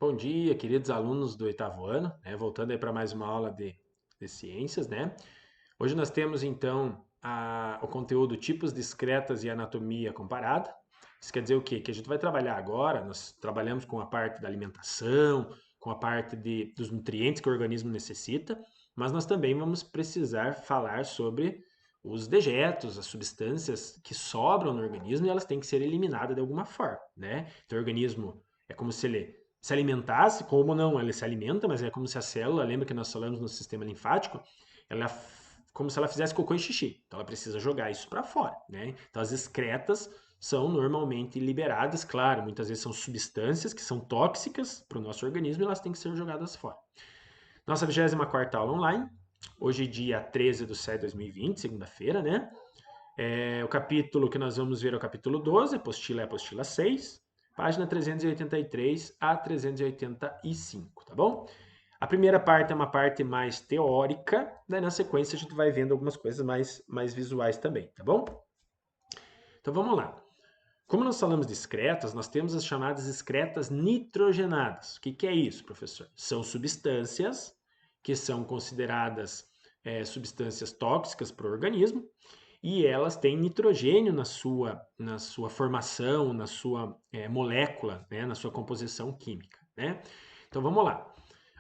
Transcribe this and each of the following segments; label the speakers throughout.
Speaker 1: Bom dia, queridos alunos do oitavo ano, né? Voltando aí para mais uma aula de ciências, né? Hoje nós temos então o conteúdo tipos discretas e anatomia comparada. Isso quer dizer o quê? Que a gente vai trabalhar agora, nós trabalhamos com a parte da alimentação, com a parte dos nutrientes que o organismo necessita, mas nós também vamos precisar falar sobre os dejetos, as substâncias que sobram no organismo e elas têm que ser eliminadas de alguma forma, né? Então o organismo é como se ele se alimentasse, como não, ele se alimenta, mas é como se a célula, lembra que nós falamos no sistema linfático, ela como se ela fizesse cocô e xixi. Então ela precisa jogar isso para fora, né? Então as excretas são normalmente liberadas, claro, muitas vezes são substâncias que são tóxicas para o nosso organismo e elas têm que ser jogadas fora. Nossa 24ª aula online, hoje dia 13/7/2020, segunda-feira, né? O capítulo que nós vamos ver é o capítulo 12, apostila é a apostila 6, página 383 a 385, tá bom? A primeira parte é uma parte mais teórica, daí na sequência a gente vai vendo algumas coisas mais visuais também, tá bom? Então vamos lá. Como nós falamos de excretas, nós temos as chamadas excretas nitrogenadas. O que é isso, professor? São substâncias que são consideradas substâncias tóxicas para o organismo e elas têm nitrogênio na sua formação, na sua molécula, né, na sua composição química. Né? Então vamos lá.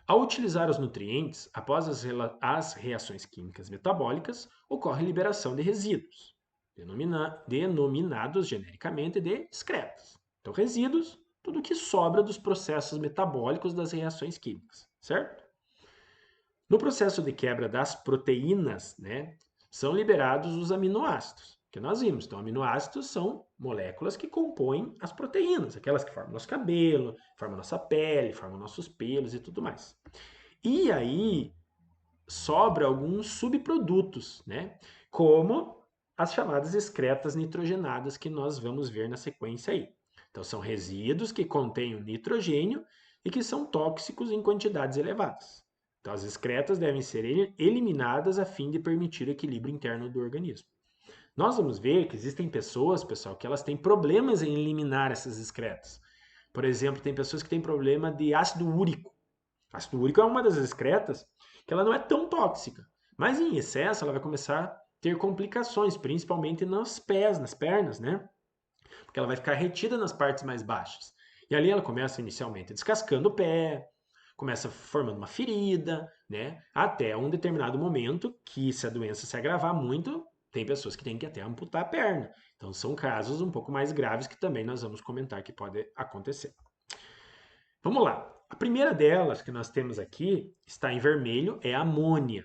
Speaker 1: Ao utilizar os nutrientes, após as reações químicas metabólicas, ocorre liberação de resíduos, denominados genericamente de excretas. Então, resíduos, tudo que sobra dos processos metabólicos das reações químicas, certo? No processo de quebra das proteínas, né, são liberados os aminoácidos, que nós vimos. Então, aminoácidos são moléculas que compõem as proteínas, aquelas que formam nosso cabelo, formam nossa pele, formam nossos pelos e tudo mais. E aí sobra alguns subprodutos, né? Como as chamadas excretas nitrogenadas que nós vamos ver na sequência aí. Então são resíduos que contêm o nitrogênio e que são tóxicos em quantidades elevadas. Então as excretas devem ser eliminadas a fim de permitir o equilíbrio interno do organismo. Nós vamos ver que existem pessoas, pessoal, que elas têm problemas em eliminar essas excretas. Por exemplo, tem pessoas que têm problema de ácido úrico. Ácido úrico é uma das excretas que ela não é tão tóxica, mas em excesso ela vai começar a ter complicações, principalmente nos pés, nas pernas, né? Porque ela vai ficar retida nas partes mais baixas. E ali ela começa inicialmente descascando o pé, começa formando uma ferida, né? Até um determinado momento que, se a doença se agravar muito, tem pessoas que têm que até amputar a perna. Então são casos um pouco mais graves que também nós vamos comentar que pode acontecer. Vamos lá. A primeira delas que nós temos aqui, está em vermelho, é a amônia.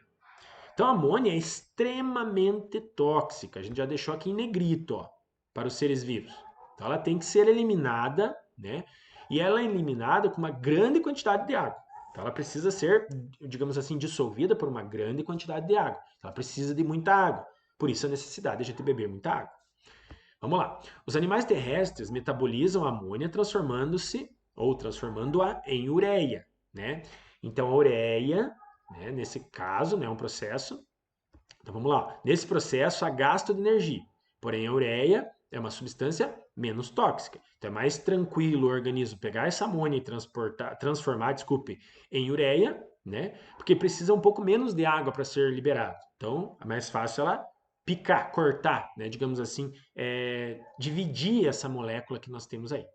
Speaker 1: Então a amônia é extremamente tóxica. A gente já deixou aqui em negrito, ó, para os seres vivos. Então ela tem que ser eliminada, né? E ela é eliminada com uma grande quantidade de água. Então ela precisa ser, digamos assim, dissolvida por uma grande quantidade de água. Ela precisa de muita água. Por isso a necessidade de a gente beber muita água. Vamos lá. Os animais terrestres metabolizam a amônia transformando-se ou transformando-a em ureia, né? Então a ureia, né, nesse caso, né, é um processo. Então vamos lá. Nesse processo há gasto de energia. Porém a ureia é uma substância menos tóxica. Então é mais tranquilo o organismo pegar essa amônia e transformar, desculpe, em ureia, né? Porque precisa um pouco menos de água para ser liberado. Então é mais fácil ela picar, cortar, né? Digamos assim, dividir essa molécula que nós temos aí.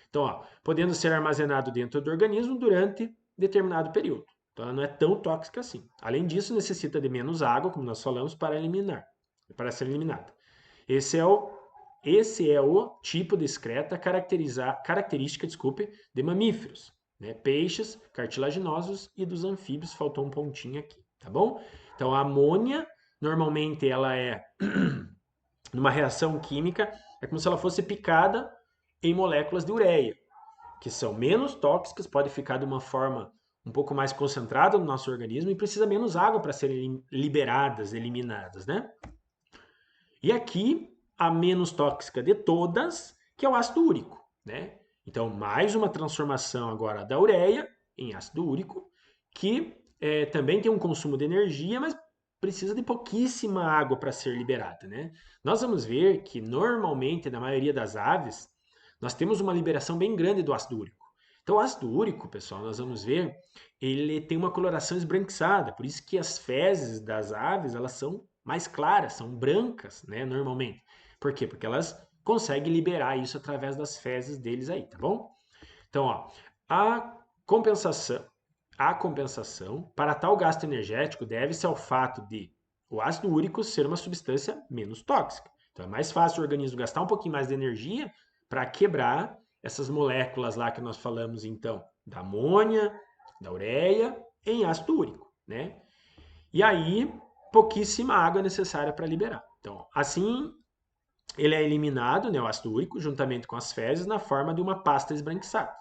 Speaker 1: Então, ó, podendo ser armazenado dentro do organismo durante determinado período. Então, ela não é tão tóxica assim. Além disso, necessita de menos água, como nós falamos, para ser eliminada. Esse é o, esse é o tipo de excreta característica, desculpe, de mamíferos, né? Peixes, cartilaginosos e dos anfíbios. Faltou um pontinho aqui, tá bom? Então, a amônia, normalmente, ela é numa reação química, é como se ela fosse picada em moléculas de ureia, que são menos tóxicas, pode ficar de uma forma um pouco mais concentrada no nosso organismo e precisa menos água para serem liberadas, eliminadas, né? E aqui a menos tóxica de todas, que é o ácido úrico, né? Então, mais uma transformação agora da ureia em ácido úrico, que também tem um consumo de energia, mas precisa de pouquíssima água para ser liberada, né? Nós vamos ver que normalmente, na maioria das aves, nós temos uma liberação bem grande do ácido úrico. Então, o ácido úrico, pessoal, nós vamos ver, ele tem uma coloração esbranquiçada, por isso que as fezes das aves, elas são mais claras, são brancas, né, normalmente. Por quê? Porque elas conseguem liberar isso através das fezes deles aí, tá bom? Então, ó, a compensação, a compensação para tal gasto energético deve-se ao fato de o ácido úrico ser uma substância menos tóxica. Então, é mais fácil o organismo gastar um pouquinho mais de energia para quebrar essas moléculas lá que nós falamos, então, da amônia, da ureia, em ácido úrico, né? E aí, pouquíssima água é necessária para liberar. Então, assim, ele é eliminado, né, o ácido úrico, juntamente com as fezes, na forma de uma pasta esbranquiçada.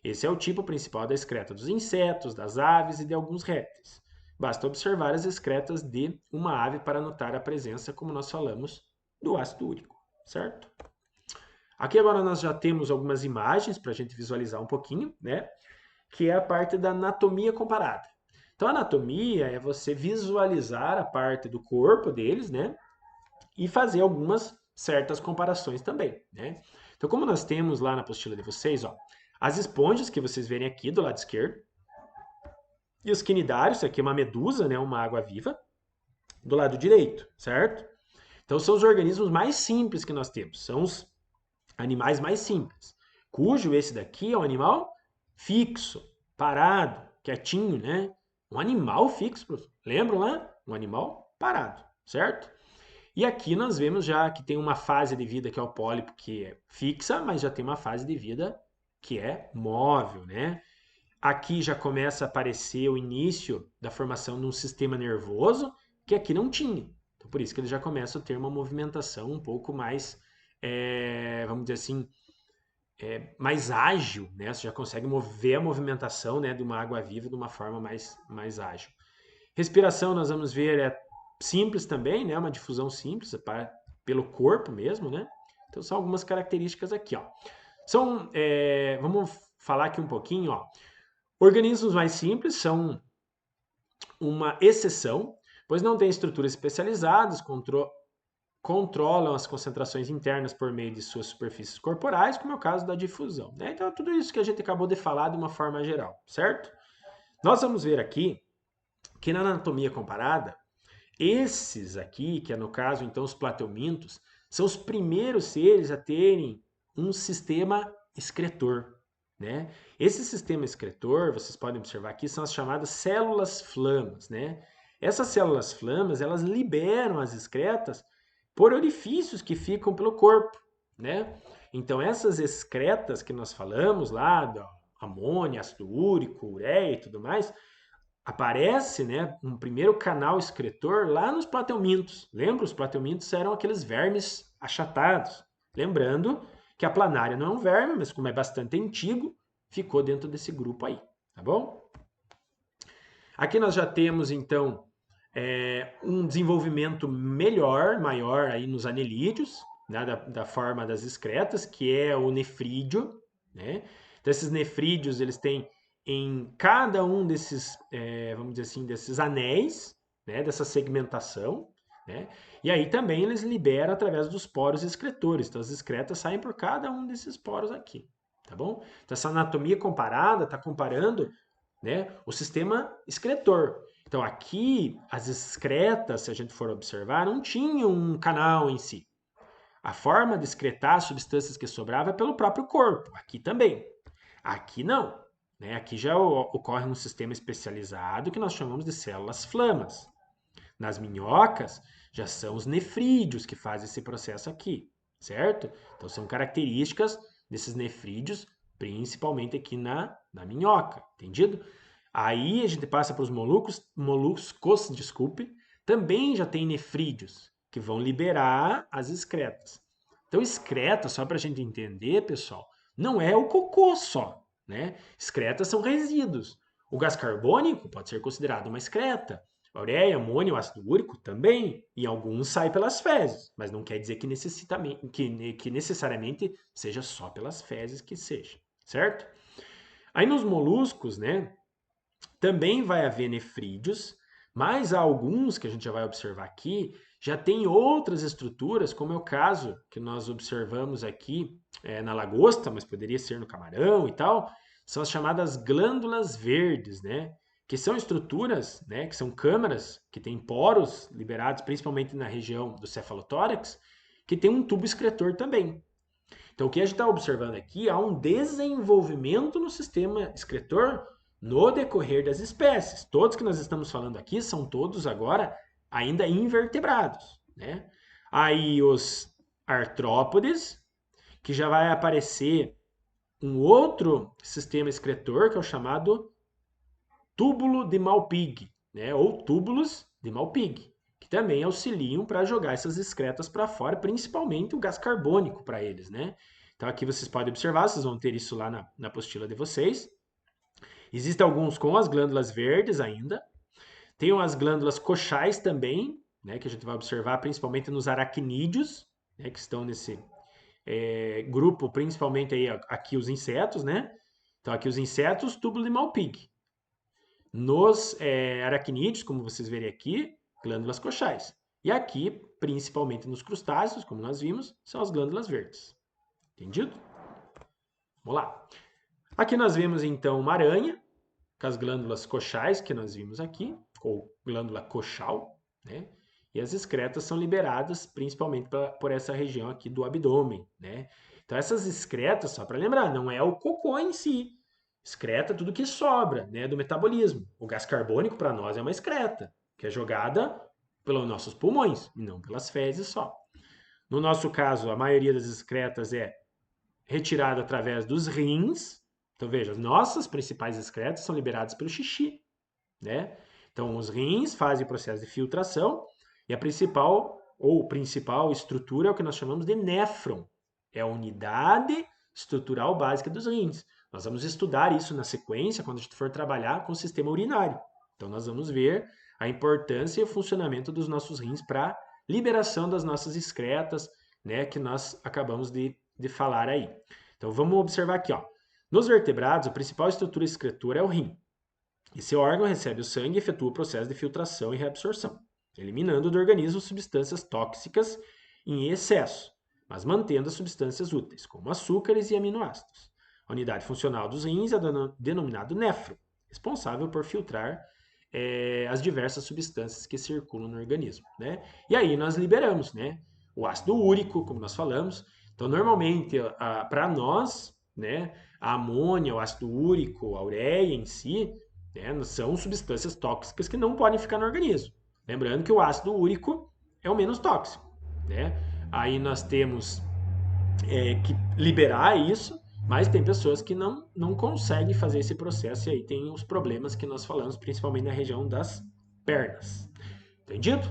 Speaker 1: Esse é o tipo principal da excreta dos insetos, das aves e de alguns répteis. Basta observar as excretas de uma ave para notar a presença, como nós falamos, do ácido úrico, certo? Aqui agora nós já temos algumas imagens para a gente visualizar um pouquinho, né? Que é a parte da anatomia comparada. Então, a anatomia é você visualizar a parte do corpo deles, né? E fazer algumas certas comparações também, né? Então, como nós temos lá na apostila de vocês, ó, as esponjas que vocês verem aqui do lado esquerdo, e os quinidários, isso aqui é uma medusa, né, uma água-viva, do lado direito, certo? Então, são os organismos mais simples que nós temos, são os animais mais simples, cujo esse daqui é um animal fixo, parado, quietinho, né? Um animal fixo, professor. Lembram lá? Um animal parado, certo? E aqui nós vemos já que tem uma fase de vida que é o pólipo, que é fixa, mas já tem uma fase de vida que é móvel, né? Aqui já começa a aparecer o início da formação de um sistema nervoso que aqui não tinha. Então, por isso que ele já começa a ter uma movimentação um pouco mais, vamos dizer assim, mais ágil, né? Você já consegue mover a movimentação, né, de uma água viva de uma forma mais ágil. Respiração, nós vamos ver, é simples também, né? Uma difusão simples, pelo corpo mesmo, né? Então, são algumas características aqui, ó. Vamos falar aqui um pouquinho, ó. Organismos mais simples são uma exceção, pois não têm estruturas especializadas, controlam as concentrações internas por meio de suas superfícies corporais, como é o caso da difusão, né? Então, tudo isso que a gente acabou de falar de uma forma geral, certo? Nós vamos ver aqui que na anatomia comparada, esses aqui, que é no caso então os plateumintos, são os primeiros seres a terem um sistema excretor, né? Esse sistema excretor, vocês podem observar aqui, são as chamadas células flamas, né? Essas células flamas, elas liberam as excretas por orifícios que ficam pelo corpo, né? Então essas excretas que nós falamos lá, do amônia, ácido úrico, ureia e tudo mais, aparece, né, um primeiro canal excretor lá nos plateumintos. Lembra? Os plateumintos eram aqueles vermes achatados. Lembrando que a planária não é um verme, mas como é bastante antigo, ficou dentro desse grupo aí, tá bom? Aqui nós já temos, então, um desenvolvimento maior aí nos anelídeos, né, da forma das excretas, que é o nefrídeo, né? Então, esses nefrídeos, eles têm em cada um desses, vamos dizer assim, desses anéis, né, dessa segmentação, né? E aí também eles liberam através dos poros excretores. Então, as excretas saem por cada um desses poros aqui, tá bom? Então, essa anatomia comparada está comparando, né, o sistema excretor. Então, aqui, as excretas, se a gente for observar, não tinham um canal em si. A forma de excretar as substâncias que sobravam é pelo próprio corpo. Aqui também. Aqui não. Né? Aqui já ocorre um sistema especializado que nós chamamos de células flamas. Nas minhocas, já são os nefrídeos que fazem esse processo aqui, certo? Então, são características desses nefrídeos, principalmente aqui na minhoca, entendido? Aí a gente passa para os moluscos, desculpe, também já tem nefrídeos, que vão liberar as excretas. Então, excreta, só para a gente entender, pessoal, não é o cocô só, né? Excretas são resíduos. O gás carbônico pode ser considerado uma excreta. A ureia, amônio, ácido úrico também, e alguns saem pelas fezes, mas não quer dizer que necessariamente seja só pelas fezes que seja, certo? Aí nos moluscos, né, também vai haver nefrídeos, mas há alguns que a gente já vai observar aqui, já tem outras estruturas, como é o caso que nós observamos aqui na lagosta, mas poderia ser no camarão e tal, são as chamadas glândulas verdes, né? Que são estruturas, né? Que são câmaras que têm poros liberados principalmente na região do cefalotórax, que tem um tubo excretor também. Então, o que a gente está observando aqui há um desenvolvimento no sistema excretor no decorrer das espécies. Todos que nós estamos falando aqui são todos agora ainda invertebrados, né? Aí os artrópodes, que já vai aparecer um outro sistema excretor, que é o chamado túbulo de Malpighi, né? Ou túbulos de Malpighi, que também auxiliam para jogar essas excretas para fora, principalmente o gás carbônico para eles, né? Então aqui vocês podem observar, vocês vão ter isso lá na apostila de vocês. Existem alguns com as glândulas verdes ainda. Tem as glândulas coxais também, né, que a gente vai observar principalmente nos aracnídeos, né, que estão nesse grupo, principalmente aí aqui os insetos, né? Então aqui os insetos, túbulo de Malpighi. Nos aracnídeos, como vocês verem aqui, glândulas coxais. E aqui, principalmente nos crustáceos, como nós vimos, são as glândulas verdes. Entendido? Vamos lá. Aqui nós vemos então uma aranha, com as glândulas coxais que nós vimos aqui, ou glândula coxal, né? E as excretas são liberadas principalmente por essa região aqui do abdômen, né? Então essas excretas, só para lembrar, não é o cocô em si. Excreta tudo que sobra, né, do metabolismo. O gás carbônico para nós é uma excreta, que é jogada pelos nossos pulmões, e não pelas fezes só. No nosso caso, a maioria das excretas é retirada através dos rins. Então veja, as nossas principais excretas são liberadas pelo xixi, né? Então os rins fazem o processo de filtração e a principal estrutura é o que nós chamamos de néfron. É a unidade estrutural básica dos rins. Nós vamos estudar isso na sequência quando a gente for trabalhar com o sistema urinário. Então nós vamos ver a importância e o funcionamento dos nossos rins para liberação das nossas excretas, né, que nós acabamos de falar aí. Então vamos observar aqui, ó. Nos vertebrados, a principal estrutura excretora é o rim. Esse órgão recebe o sangue e efetua o processo de filtração e reabsorção, eliminando do organismo substâncias tóxicas em excesso, mas mantendo as substâncias úteis, como açúcares e aminoácidos. A unidade funcional dos rins é denominado néfron, responsável por filtrar as diversas substâncias que circulam no organismo, né? E aí nós liberamos, né, o ácido úrico, como nós falamos. Então, normalmente, para nós, né, a amônia, o ácido úrico, a ureia em si, né, são substâncias tóxicas que não podem ficar no organismo. Lembrando que o ácido úrico é o menos tóxico, né? Aí nós temos que liberar isso, mas tem pessoas que não conseguem fazer esse processo e aí tem os problemas que nós falamos, principalmente na região das pernas. Entendido?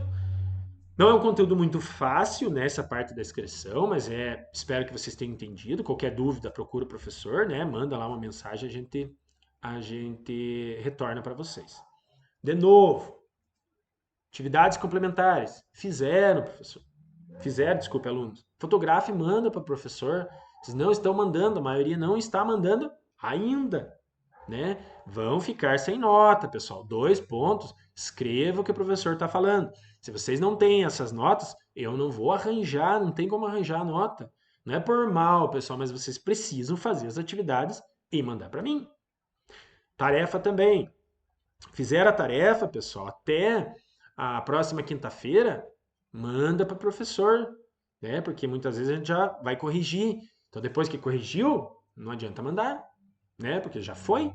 Speaker 1: Não é um conteúdo muito fácil nessa parte da excreção, mas espero que vocês tenham entendido. Qualquer dúvida, procura o professor, né? Manda lá uma mensagem, a gente retorna para vocês. De novo, atividades complementares. Fizeram, professor. Fizeram, desculpe, alunos. Fotografe e manda para o professor. Vocês não estão mandando, a maioria não está mandando ainda, né? Vão ficar sem nota, pessoal. 2 pontos. Escreva o que o professor está falando. Se vocês não têm essas notas, eu não vou arranjar, não tem como arranjar a nota. Não é por mal, pessoal, mas vocês precisam fazer as atividades e mandar para mim. Tarefa também. Fizeram a tarefa, pessoal, até a próxima quinta-feira, manda para o professor, né? Porque muitas vezes a gente já vai corrigir. Então, depois que corrigiu, não adianta mandar, né? Porque já foi,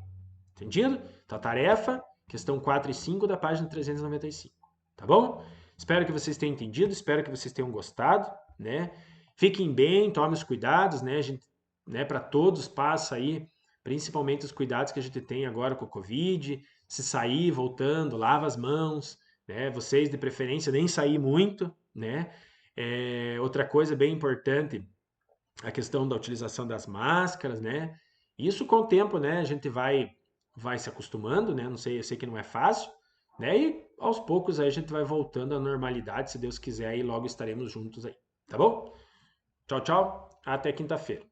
Speaker 1: entendido? Então, a tarefa, questão 4 e 5 da página 395, tá bom? Espero que vocês tenham entendido, espero que vocês tenham gostado, né? Fiquem bem, tomem os cuidados, né? A gente, né, para todos passa aí, principalmente os cuidados que a gente tem agora com o Covid, se sair, voltando, lava as mãos, né? Vocês, de preferência, nem sair muito, né? Outra coisa bem importante, a questão da utilização das máscaras, né? Isso com o tempo, né? A gente vai se acostumando, né? Não sei, eu sei que não é fácil, né? E aos poucos aí a gente vai voltando à normalidade, se Deus quiser, e logo estaremos juntos aí, tá bom? Tchau, tchau, até quinta-feira.